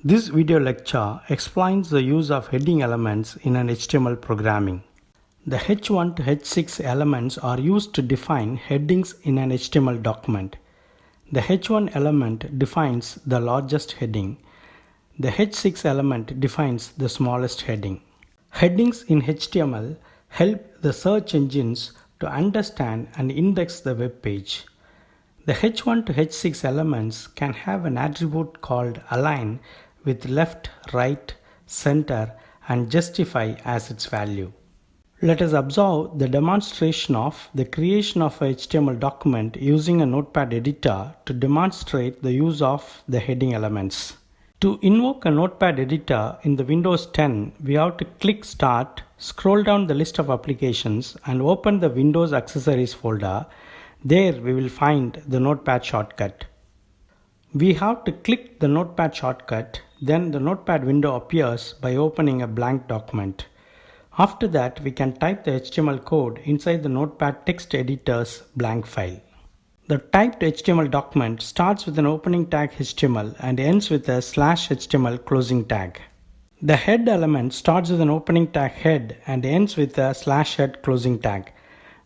This video lecture explains the use of heading elements in an HTML programming. The H1 to H6 elements are used to define headings in an HTML document. The H1 element defines the largest heading. The H6 element defines the smallest heading. Headings in HTML help the search engines to understand and index the web page. The H1 to H6 elements can have an attribute called align with left, right, center and justify as its value. Let us observe the demonstration of the creation of a HTML document using a notepad editor to demonstrate the use of the heading elements. To invoke a notepad editor in the Windows 10, we have to click Start, scroll down the list of applications and open the Windows Accessories folder. There we will find the notepad shortcut. We have to click the notepad shortcut, then the notepad window appears by opening a blank document. After that, we can type the HTML code inside the notepad text editor's blank file. The typed HTML document starts with an opening tag HTML and ends with a /HTML closing tag. The head element starts with an opening tag head and ends with a /head closing tag.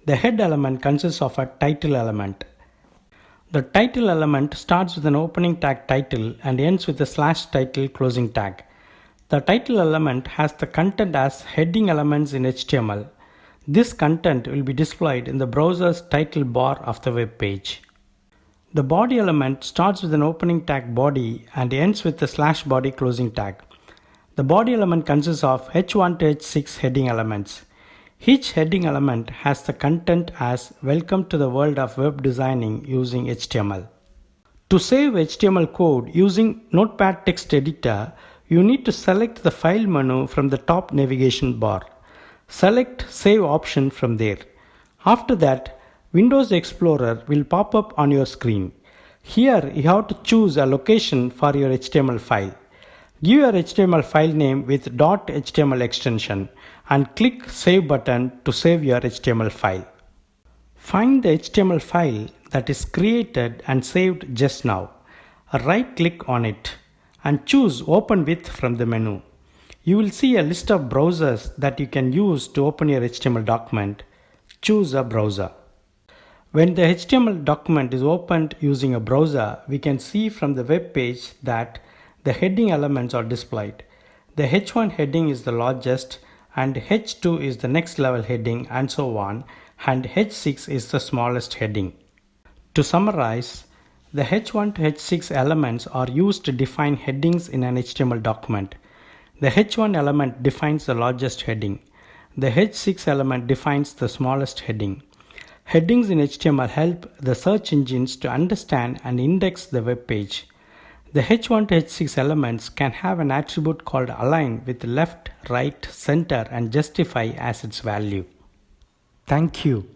The head element consists of a title element. The title element starts with an opening tag title and ends with a /title closing tag. The title element has the content as heading elements in HTML. This content will be displayed in the browser's title bar of the web page. The body element starts with an opening tag body and ends with a /body closing tag. The body element consists of H1 to H6 heading elements. Each heading element has the content as Welcome to the world of web designing using HTML. To save HTML code using Notepad text editor, you need to select the file menu from the top navigation bar. Select Save option from there. After that, Windows Explorer will pop up on your screen. Here you have to choose a location for your HTML file. Give your HTML file name with .html extension and click Save button to save your HTML file. Find the HTML file that is created and saved just now. Right click on it and choose Open With from the menu. You will see a list of browsers that you can use to open your HTML document. Choose a browser. When the HTML document is opened using a browser, we can see from the web page that the heading elements are displayed. The H1 heading is the largest and H2 is the next level heading and so on, and H6 is the smallest heading. To summarize, the H1 to H6 elements are used to define headings in an HTML document. The H1 element defines the largest heading. The H6 element defines the smallest heading. Headings in HTML help the search engines to understand and index the web page. The H1 to H6 elements can have an attribute called align with left, right, center and justify as its value. Thank you.